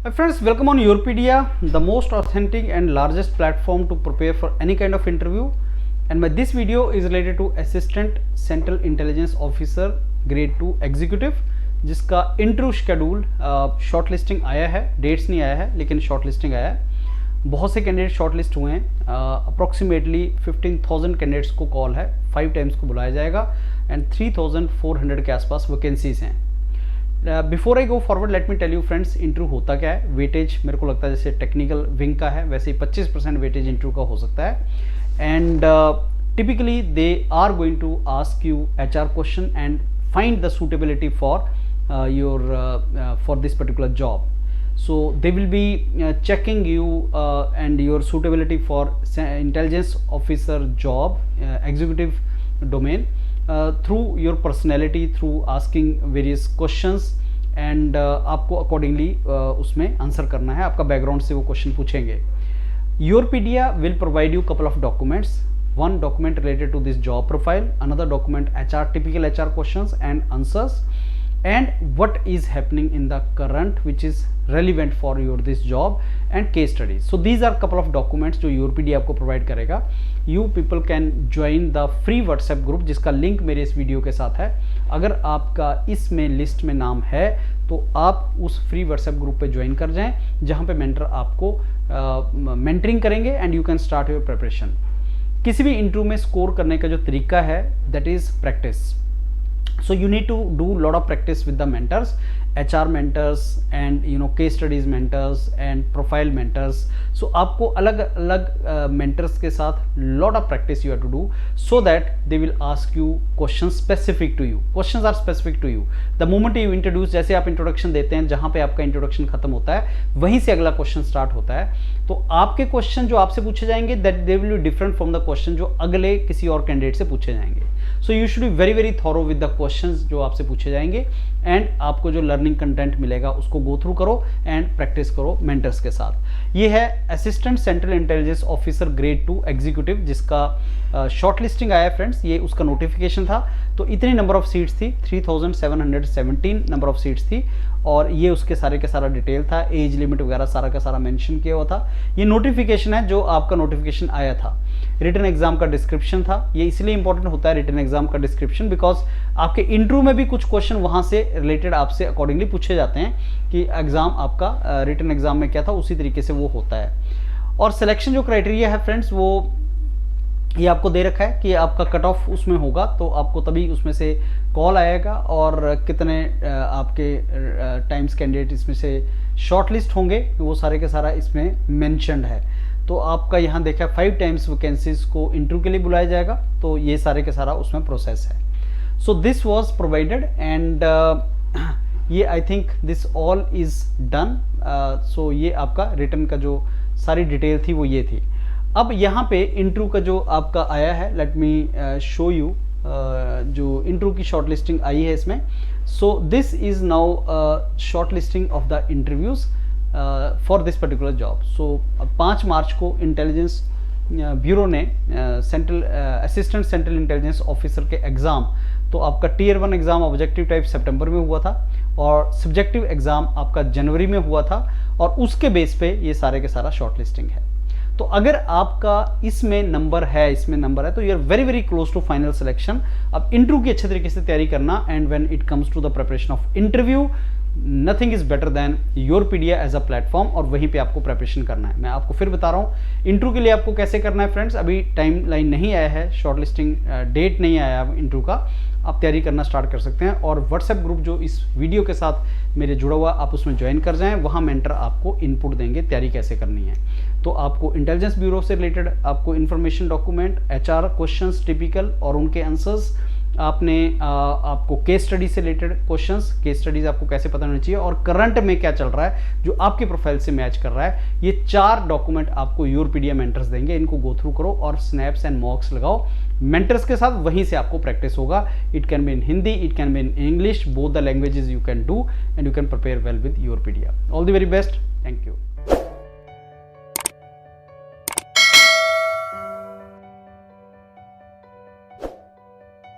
My friends, welcome on Yourpedia, the most authentic and largest platform to prepare for any kind of interview. And this video is related to Assistant Central Intelligence Officer Grade 2 Executive, जिसका interview schedule shortlisting आया है, dates नहीं आया है लेकिन shortlisting आया है। बहुत से कैंडिडेट शॉर्टलिस्ट हुए हैं, अप्रॉक्सीमेटली 15,000 कैंडिडेट्स को कॉल है, 5 टाइम्स को बुलाया जाएगा एंड 3,400 के आसपास वैकेंसीज हैं। Before I go forward let me tell you friends, interview होता क्या है। वेटेज मेरे को लगता है जैसे टेक्निकल विंग का है वैसे ही 25% वेटेज इंटरव्यू का हो सकता है। And typically they are going to ask you HR question and find the suitability for for this particular job. So they will be checking you and your suitability for intelligence officer job, executive domain, through your personality, through asking various questions and आपको accordingly उसमें answer करना है। आपका background से वो question पूछेंगे। Yourpedia will provide you couple of documents. One document related to this job profile, another document typical HR questions and answers, and what is happening in the current which is relevant for your this job and case studies. So these are couple of documents जो Yourpedia आपको provide करेगा। You people can join the free WhatsApp group जिसका link मेरे इस video के साथ है। अगर आपका इसमें लिस्ट में नाम है तो आप उस फ्री WhatsApp ग्रुप पे ज्वाइन कर जाएं, जहाँ पे मेंटर आपको मेंटरिंग करेंगे and you can start your preparation. किसी भी इंटरव्यू में स्कोर करने का जो तरीका है that is practice. So you need to do lot of practice with the mentors, HR mentors and case studies mentors and profile mentors. So आपको अलग अलग मेंटर्स के साथ lot of practice you have to do so that they will ask you question specific to you. Questions are specific to you the moment you introduce. जैसे आप introduction देते हैं, जहां पे आपका इंट्रोडक्शन खत्म होता है वहीं से अगला क्वेश्चन स्टार्ट होता है। तो आपके क्वेश्चन जो आपसे पूछे जाएंगे that they will be different from the question जो अगले किसी और कैंडिडेट से पूछे जाएंगे। So you should be very very thorough with the questions जो आपसे पूछे जाएंगे एंड आपको जो लर्निंग कंटेंट मिलेगा उसको गो थ्रू करो एंड प्रैक्टिस करो मेंटर्स के साथ। ये है assistant central intelligence officer grade 2 executive जिसका शॉर्टलिस्टिंग आया फ्रेंड्स। ये उसका नोटिफिकेशन था। तो इतनी नंबर ऑफ सीट्स थी, 3,717 नंबर ऑफ सीट्स थी और ये उसके सारे का सारा डिटेल था, एज लिमिट वगैरह सारा का सारा मेंशन किया हुआ था। ये नोटिफिकेशन है जो आपका नोटिफिकेशन आया था। रिटन एग्जाम का डिस्क्रिप्शन था। ये इसलिए इंपॉर्टेंट होता है रिटन एग्जाम का डिस्क्रिप्शन बिकॉज आपके इंटरव्यू में भी कुछ क्वेश्चन वहां से रिलेटेड आपसे अकॉर्डिंगली पूछे जाते हैं कि एग्जाम आपका रिटन एग्जाम में क्या था, उसी तरीके से वो होता है। और सिलेक्शन जो क्राइटेरिया है फ्रेंड्स वो ये आपको दे रखा है कि आपका कट ऑफ उसमें होगा तो आपको तभी उसमें से कॉल आएगा और कितने आपके टाइम्स कैंडिडेट इसमें से शॉर्टलिस्ट होंगे वो सारे के सारा इसमें मेंशन्ड है। तो आपका यहाँ देखा 5 टाइम्स वैकेंसीज को इंटरव्यू के लिए बुलाया जाएगा। तो ये सारे के सारा उसमें प्रोसेस है। So this was provided and ये I think this all is done. So ये आपका रिटर्न का जो सारी डिटेल थी वो ये थी। अब यहाँ पे इंटरव्यू का जो आपका आया है लेट मी शो यू जो इंटरव्यू की शॉर्टलिस्टिंग आई है इसमें। So this is now shortlisting of the interviews for this particular job. So 5 March को इंटेलिजेंस ब्यूरो ने असिस्टेंट सेंट्रल इंटेलिजेंस ऑफिसर के एग्ज़ाम, तो आपका Tier 1 एग्ज़ाम ऑब्जेक्टिव टाइप सितंबर में हुआ था और सब्जेक्टिव एग्ज़ाम आपका जनवरी में हुआ था और उसके बेस पे ये सारे के सारा शॉर्टलिस्टिंग है। तो अगर आपका इसमें नंबर है तो you are very very close to final selection. अब इंटरव्यू की अच्छे तरीके से तैयारी करना and when it comes to the preparation of interview nothing is better than Yourpedia as a platform और वहीं पे आपको प्रिपरेशन करना है। मैं आपको फिर बता रहा हूँ इंटरव्यू के लिए आपको कैसे करना है फ्रेंड्स। अभी टाइम लाइन नहीं आया है, शॉर्टलिस्टिंग डेट नहीं आया है इंटरव्यू का, आप तैयारी करना स्टार्ट कर सकते हैं। और व्हाट्सएप ग्रुप जो इस वीडियो के साथ मेरे जुड़ा हुआ आप उसमें ज्वाइन कर जाएं, वहाँ मेंटर आपको इनपुट देंगे तैयारी कैसे करनी है। तो आपको इंटेलिजेंस ब्यूरो से रिलेटेड आपको information document, HR questions typical और उनके आंसर्स, आपको केस स्टडी से रिलेटेड क्वेश्चंस, केस स्टडीज आपको कैसे पता होना चाहिए और करंट में क्या चल रहा है जो आपके प्रोफाइल से मैच कर रहा है। ये 4 डॉक्यूमेंट आपको Yourpedia मेंटर्स देंगे। इनको गो थ्रू करो और स्नैप्स एंड मॉक्स लगाओ मेंटर्स के साथ, वहीं से आपको प्रैक्टिस होगा। It can be in Hindi, it can be in English, both the languages you can do and you can prepare well with Yourpedia। All the very best, thank you.